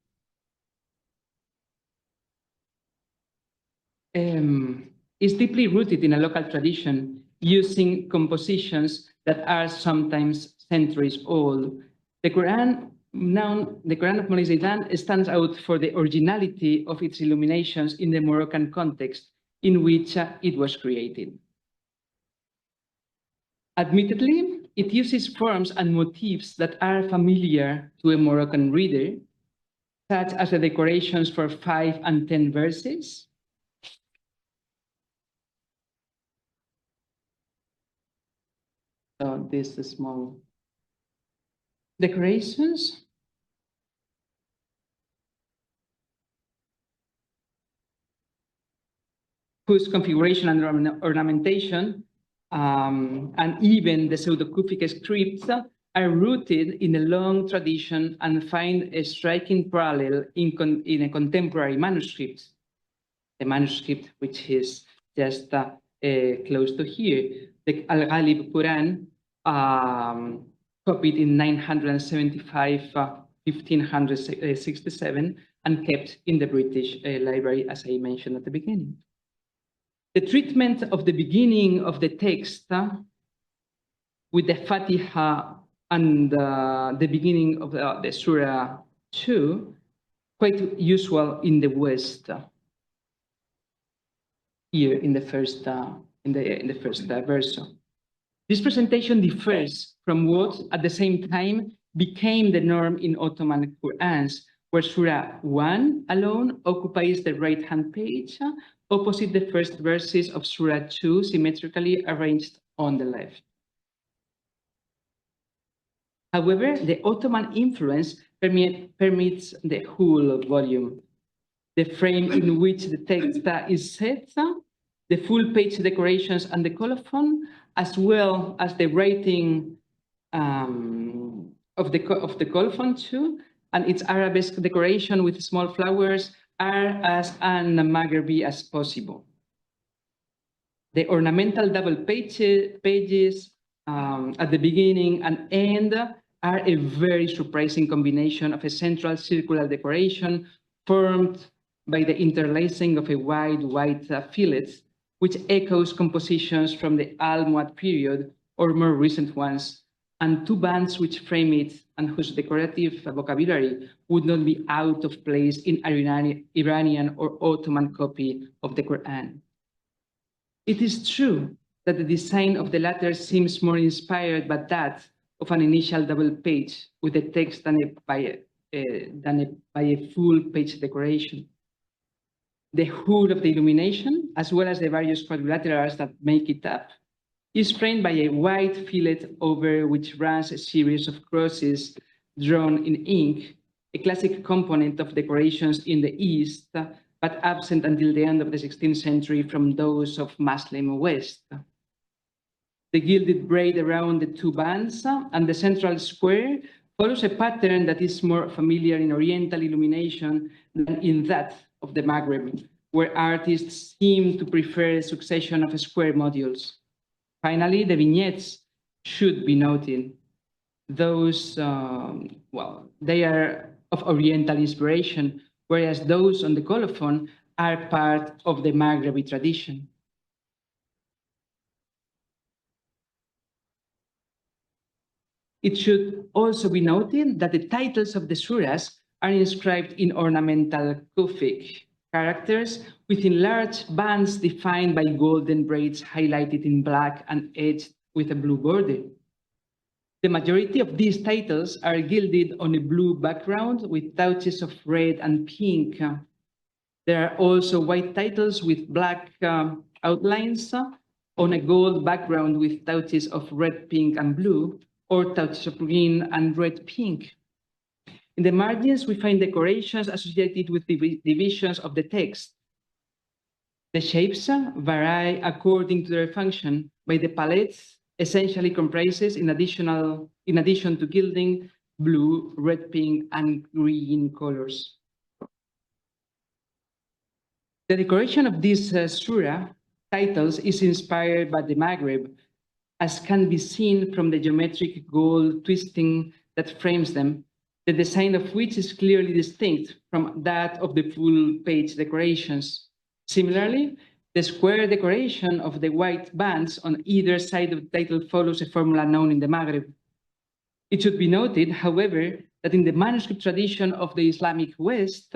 is deeply rooted in a local tradition, using compositions that are sometimes centuries old. The Quran of Moulay Zaidan stands out for the originality of its illuminations in the Moroccan context in which it was created. Admittedly, it uses forms and motifs that are familiar to a Moroccan reader, such as the decorations for 5 and 10 verses, so this is small decorations, whose configuration and ornamentation and even the pseudo-Kufic scripts are rooted in a long tradition and find a striking parallel in a contemporary manuscript, a manuscript which is just close to here, the Al-Ghalib Quran, copied in 975, 1567, and kept in the British Library, as I mentioned at the beginning. The treatment of the beginning of the text with the Fatiha and the beginning of the Surah 2, quite usual in the West. Here in the first verse. This presentation differs from what at the same time became the norm in Ottoman Qurans, where Surah 1 alone occupies the right-hand page, opposite the first verses of Surah 2, symmetrically arranged on the left. However, the Ottoman influence permeates the whole volume. The frame in which the text is set, the full page decorations and the colophon, as well as the writing of the colophon too, and its arabesque decoration with small flowers are as un-Maghrebi as possible. The ornamental double pages at the beginning and end are a very surprising combination of a central circular decoration formed by the interlacing of a wide white fillet, which echoes compositions from the Almohad period or more recent ones, and two bands which frame it and whose decorative vocabulary would not be out of place in an Iranian or Ottoman copy of the Quran. It is true that the design of the latter seems more inspired by that of an initial double page with a text than by a full page decoration. The hood of the illumination, as well as the various quadrilaterals that make it up, is framed by a white fillet over which runs a series of crosses drawn in ink, a classic component of decorations in the East, but absent until the end of the 16th century from those of Muslim West. The gilded braid around the two bands and the central square follows a pattern that is more familiar in Oriental illumination than in that of the Maghreb, where artists seem to prefer a succession of square modules. Finally, the vignettes should be noted. Those, they are of Oriental inspiration, whereas those on the colophon are part of the Maghrebi tradition. It should also be noted that the titles of the surahs are inscribed in ornamental Kufic characters within large bands defined by golden braids highlighted in black and edged with a blue border. The majority of these titles are gilded on a blue background with touches of red and pink. There are also white titles with black outlines on a gold background with touches of red, pink, and blue, or touches of green and red, pink. In the margins, we find decorations associated with the divisions of the text. The shapes vary according to their function, but the palette essentially comprises, in addition to gilding, blue, red, pink, and green colors. The decoration of these surah titles is inspired by the Maghreb, as can be seen from the geometric gold twisting that frames them, the design of which is clearly distinct from that of the full page decorations. Similarly, the square decoration of the white bands on either side of the title follows a formula known in the Maghreb. It should be noted, however, that in the manuscript tradition of the Islamic West,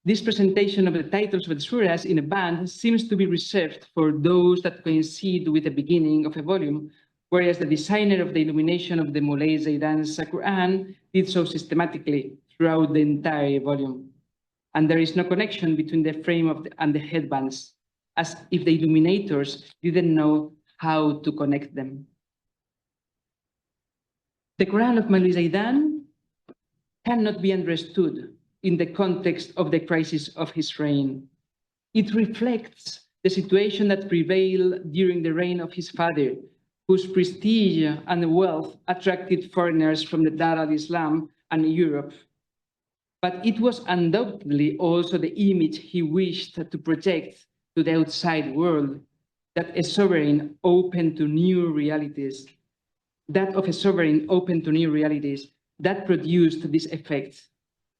this presentation of the titles of the surahs in a band seems to be reserved for those that coincide with the beginning of a volume, whereas the designer of the illumination of the Moulay Zaidan's Quran did so systematically throughout the entire volume. And there is no connection between the frame and the headbands, as if the illuminators didn't know how to connect them. The Quran of Moulay Zaidan cannot be understood in the context of the crisis of his reign. It reflects the situation that prevailed during the reign of his father, whose prestige and wealth attracted foreigners from the Dar al-Islam and Europe. But it was undoubtedly also the image he wished to project to the outside world, that a sovereign open to new realities, that produced this effect.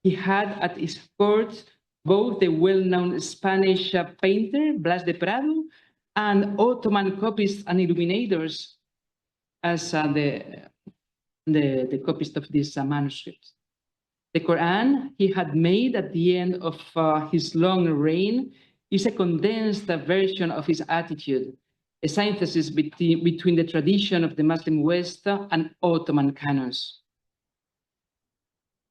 He had at his court both the well-known Spanish painter Blas de Prado and Ottoman copists and illuminators as the copists of these manuscripts. The Quran he had made at the end of his long reign is a condensed version of his attitude, a synthesis between the tradition of the Muslim West and Ottoman canons.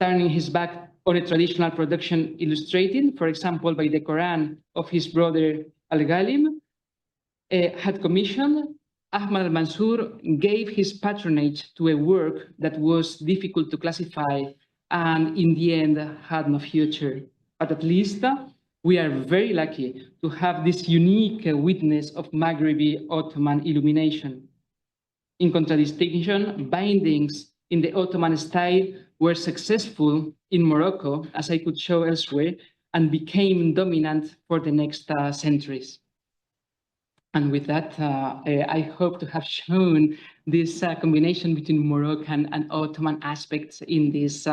Turning his back on a traditional production illustrated, for example, by the Quran of his brother Al-Ghalib, had commissioned, Ahmad al-Mansur gave his patronage to a work that was difficult to classify and in the end had no future. But at least we are very lucky to have this unique witness of Maghrebi Ottoman illumination. In contradistinction, bindings in the Ottoman style were successful in Morocco, as I could show elsewhere, and became dominant for the next centuries. And with that, I hope to have shown this combination between Moroccan and Ottoman aspects in this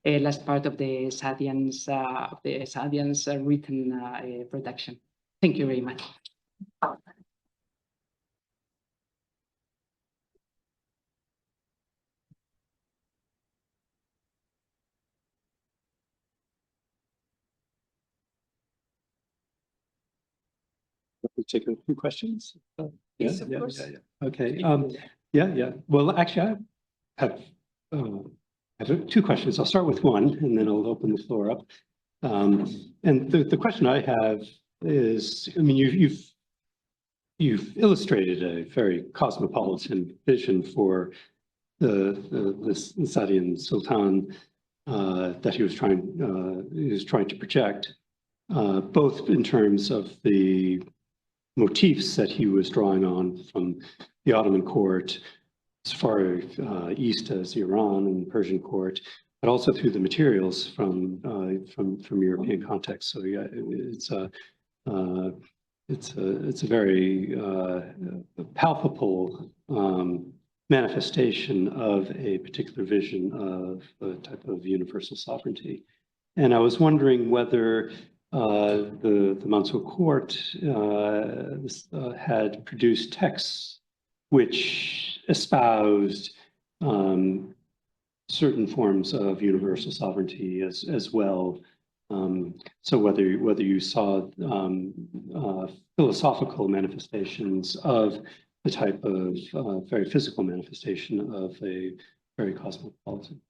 last part of the Saadian's written production. Thank you very much. We take a few questions. Yes, of course. Okay. Well, actually, I have two questions. I'll start with one, and then I'll open the floor up. And the question I have is, I mean, you've illustrated a very cosmopolitan vision for the Saadian Sultan that he was trying to project, both in terms of the motifs that he was drawing on from the Ottoman court as far east as Iran and Persian court, but also through the materials from European context. So yeah, it's a very palpable manifestation of a particular vision of a type of universal sovereignty. And I was wondering whether the Mansour court had produced texts which espoused certain forms of universal sovereignty as well. So whether you saw philosophical manifestations of the type of very physical manifestation of a very cosmopolitan.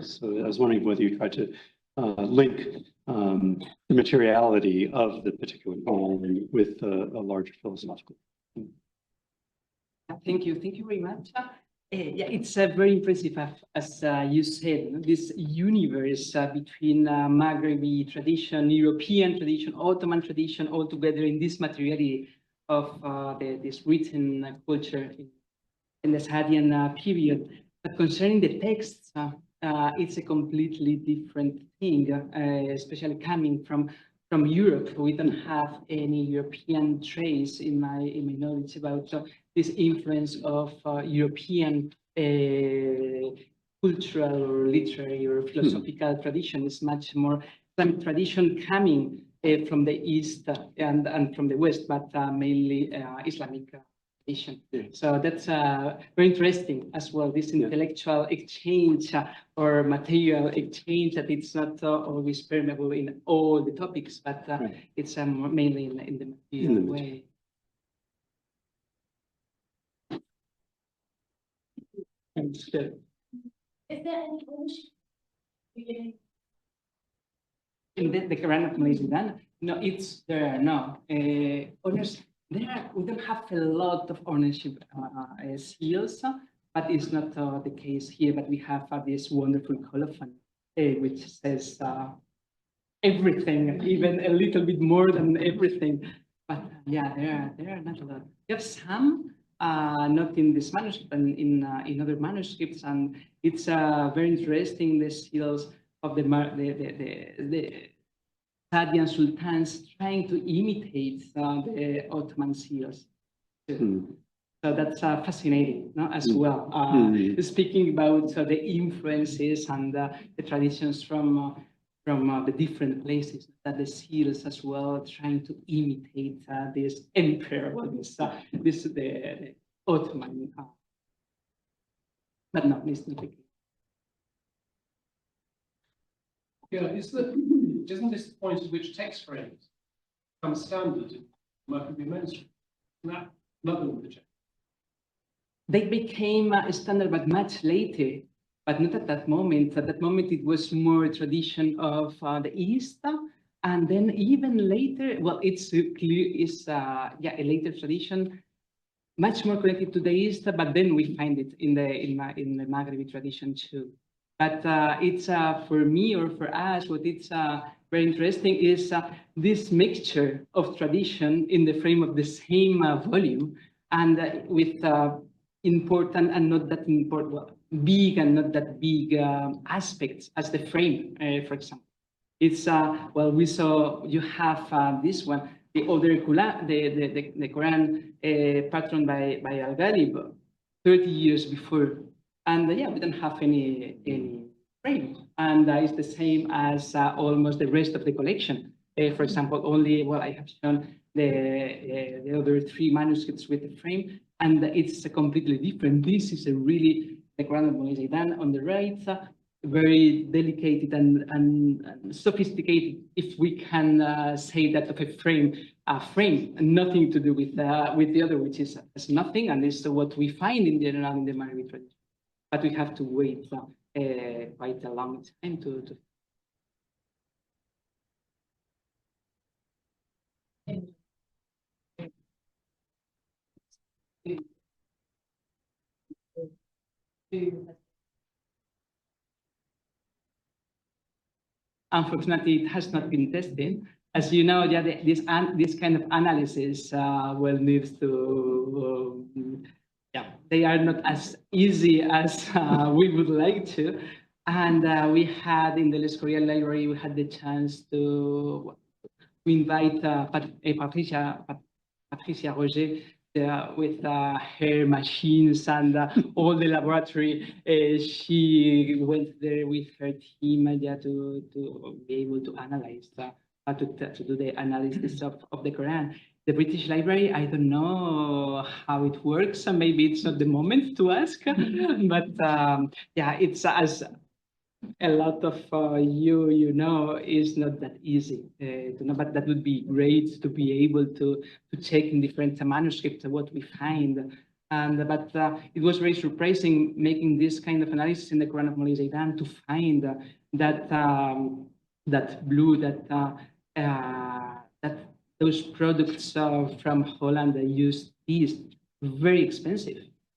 So I was wondering whether you tried to link the materiality of the particular poem with a larger philosophical. Thank you very much. Yeah, it's very impressive, as you said, this universe between Maghrebi tradition, European tradition, Ottoman tradition, all together in this materiality of this written culture in the Saadian period. But concerning the texts, it's a completely different thing, especially coming from Europe. We don't have any European trace in my knowledge about this influence of European cultural or literary or philosophical tradition. Is much more Islamic tradition coming from the East and from the West, but mainly Islamic tradition. So that's very interesting as well, this intellectual exchange or material exchange, that it's not always permeable in all the topics, but it's mainly in the material way. Is there any ownership in the Quran of Malaysia? No, it's there. No, owners. There, we don't have a lot of ownership seals, but it's not the case here. But we have this wonderful colophon, which says everything, even a little bit more than everything. But yeah, there are not a lot. We have some, not in this manuscript, but in other manuscripts, and it's very interesting. The seals of the Saadian sultans trying to imitate the Ottoman seals. So that's fascinating, no? As well. Speaking about the influences and the traditions from the different places, that the seals as well trying to imitate this emperor, the Ottoman. But no, it's not the case. Yeah, doesn't this point at which text frames become standard in Maghrebi manuscript? Nothing with the text. They became standard, but much later, but not at that moment. At that moment, it was more tradition of the East, and then even later, well, it's clear, a later tradition, much more connected to the East, but then we find it in the Maghrebi tradition too. But it's for me or for us, what it's very interesting is this mixture of tradition in the frame of the same volume, and with important and not that important, well, big and not that big aspects as the frame, for example. It's well, we saw you have this one, the other Quran, the Quran patterned by Al Ghalib 30 years before, and yeah, we don't have any frame, and it's the same as almost the rest of the collection. For example, only well, I have shown the other 3 manuscripts with the frame, and it's completely different. This is a really the Quran of Mohammed Zaidan on the right, very delicate and sophisticated, if we can say that, of a frame, and nothing to do with the other, which is nothing, and is what we find in general in the Maravi tradition. But we have to wait quite a long time to. Unfortunately, it has not been tested. As you know, yeah, this kind of analysis well needs to, yeah, they are not as easy as we would like to. And we had in the El Escorial library, we had the chance to invite Patricia Roger with her machines and all the laboratory. She went there with her team to be able to analyze, to do the analysis of the Quran. The British Library, I don't know how it works, and maybe it's not the moment to ask, but yeah, it's as a lot of you know is not that easy to know, but that would be great to be able to check in different manuscripts what we find. And but it was very surprising making this kind of analysis in the Quran of Mohammed Zaidan to find that that blue, that those products from Holland use these very expensive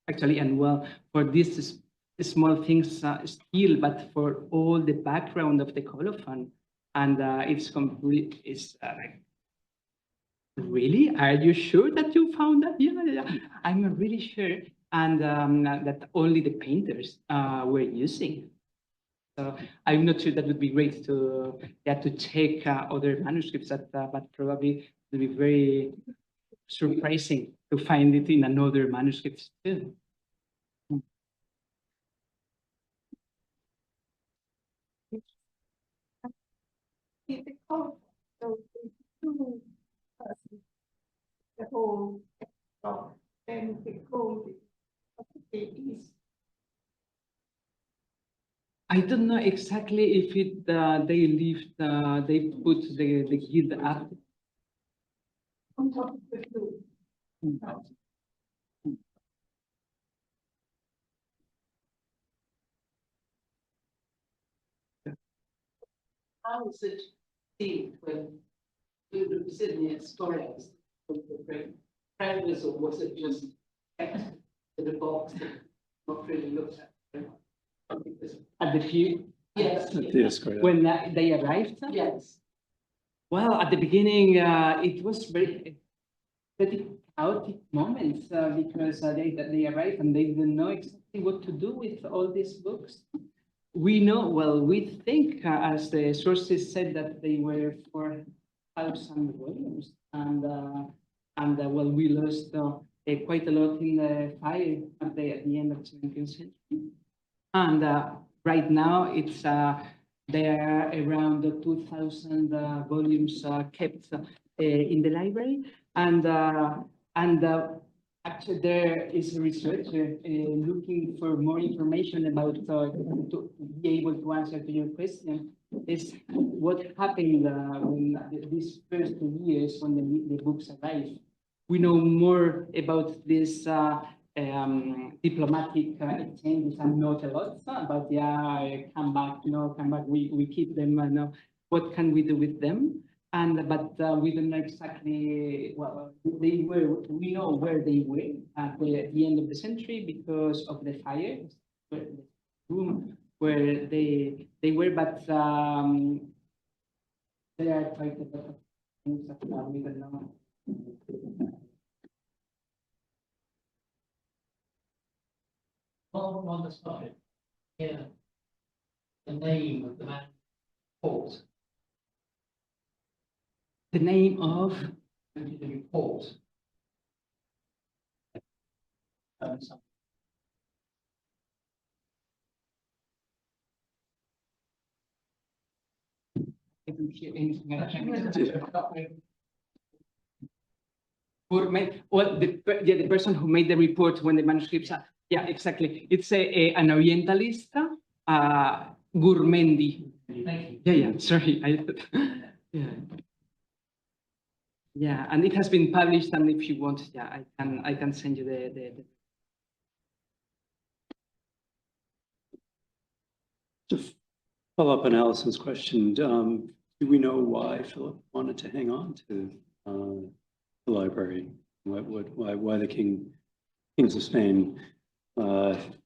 actually, and well, for this small things still, but for all the background of the colophon, and it's complete. It's like, really? Are you sure that you found that? Yeah. I'm really sure, and that only the painters were using. So I'm not sure that would be great to check other manuscripts, but probably it would be very surprising to find it in another manuscript too. The code, so the 2 persons, the whole dog, then the code is. I don't know exactly if it they put the guild up. On top of the blue. How is it seen when you were sitting in stories of the great predators, or was it just kept in the box and not really looked at? At the few, Yes. Yes, correct. when they arrived. Yes. Well, at the beginning, it was very chaotic moments because they arrived and they didn't know exactly what to do with all these books. We know, well, we think, as the sources said, that they were 4,000 volumes, and well, we lost quite a lot in the fire at the end of the 17th century. And right now, it's there are around 2,000 volumes kept in the library, and actually there is a researcher looking for more information about to be able to answer to your question is what happened when these first 2 years when the books arrived. We know more about this diplomatic exchanges and not a lot, but yeah, come back, come back. We keep them. What can we do with them? And but we don't know exactly. Well, they were. We know where they were at the end of the century because of the fire, the room where they were. But there are quite a lot of things that we don't know. on the side, yeah, the name of the man report. The name of The report. So- I don't hear anything. Who made, well, the person who made the report when the manuscripts are, yeah, exactly. It's an Orientalist, Gurmendi. Thank you. Yeah, sorry. Yeah. Yeah, and it has been published, and if you want, yeah, I can send you the To follow up on Allison's question, do we know why Philip wanted to hang on to the library? Why the kings of Spain?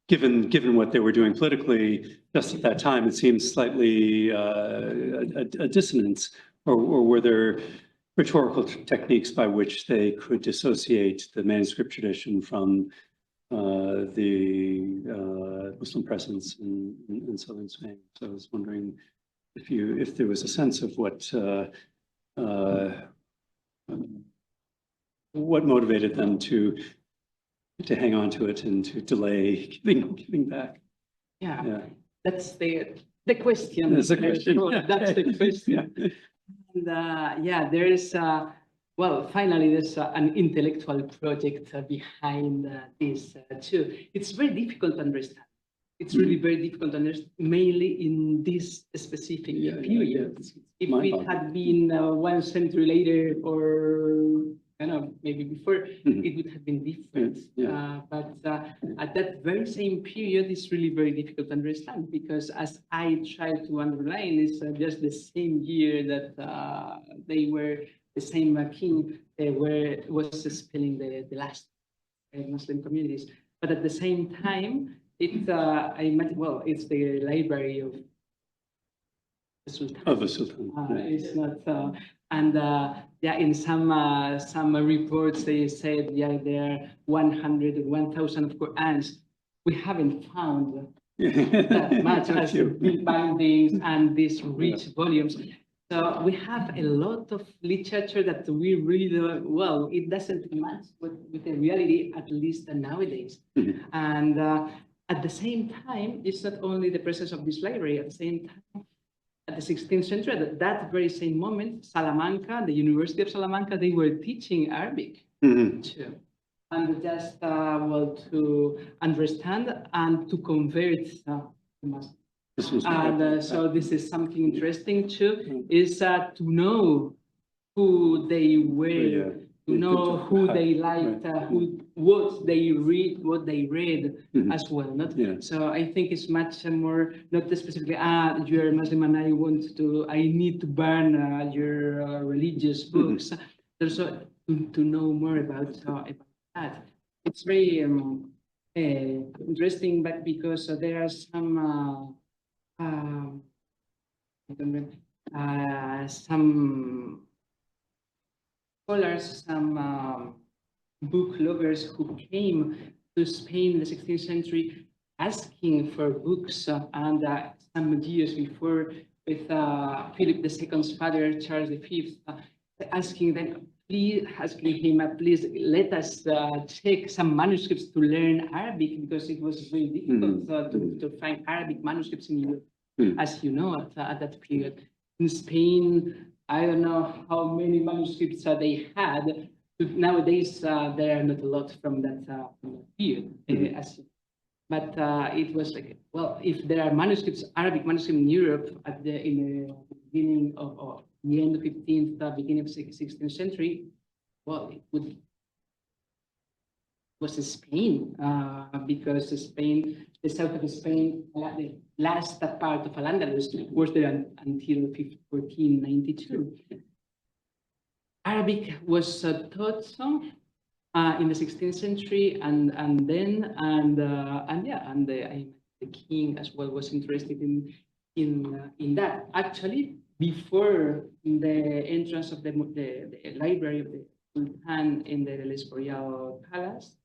Given what they were doing politically just at that time, it seems slightly a dissonance, or were there rhetorical techniques by which they could dissociate the manuscript tradition from the Muslim presence in southern Spain? So I was wondering if there was a sense of what motivated them to hang on to it and to delay giving back. Yeah, that's the question. That's the question. That's the question. Yeah. And yeah, there is well, finally, there's an intellectual project behind this too. It's very difficult to understand. It's really very difficult to understand, mainly in this specific period. If it had been 1 century later, or I don't know, maybe before, it would have been different. But at that very same period, it's really very difficult to understand, because as I try to underline, it's just the same year that they were, the same king was expelling the last Muslim communities. But at the same time, it's it's the library of the Sultan. Of a sultan. It's not, and yeah, in some reports they said, yeah, there are 1,000 of Qurans. We haven't found that much as the bindings and these rich volumes. So we have a lot of literature that we read, well, it doesn't match with the reality, at least nowadays. And at the same time, it's not only the presence of this library, at the same time, at the 16th century, at that very same moment, Salamanca, the University of Salamanca, they were teaching Arabic too. And just, well, to understand and to convert the Muslims. And so this is something interesting too, is to know who they were, to know who they liked, what they read as well. So I think it's much more, not specifically, you're a Muslim and I need to burn your religious books. Also to know more about that. It's very interesting, but because there are some some scholars, some book lovers who came to Spain in the 16th century asking for books, and some years before with Philip II's father, Charles V, asking him, please let us check some manuscripts to learn Arabic, because it was very difficult to find Arabic manuscripts in Europe, as you know, at that period. In Spain, I don't know how many manuscripts they had. Nowadays, there are not a lot from that period. But it was like, well, if there are manuscripts, Arabic manuscripts in Europe in the beginning of the end of 15th, beginning of 16th century, well, it was Spain, because Spain, the south of Spain, the last part of Al-Andalus was there until 1492. Arabic was taught in the 16th century, and the king as well was interested in that. Actually, before the entrance of the library of the Sultan in the El Escorial Palace,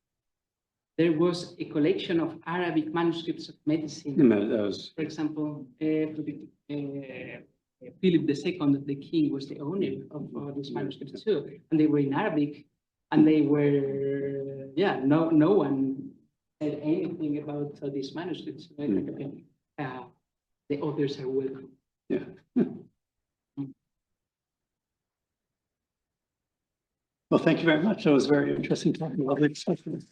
there was a collection of Arabic manuscripts of medicine. For example, Philip II, the king, was the owner of these manuscripts too, and they were in Arabic, and they were, yeah, no one said anything about these manuscripts. Right? The authors are welcome. Yeah. Well, thank you very much. That was very interesting talking about the discussion.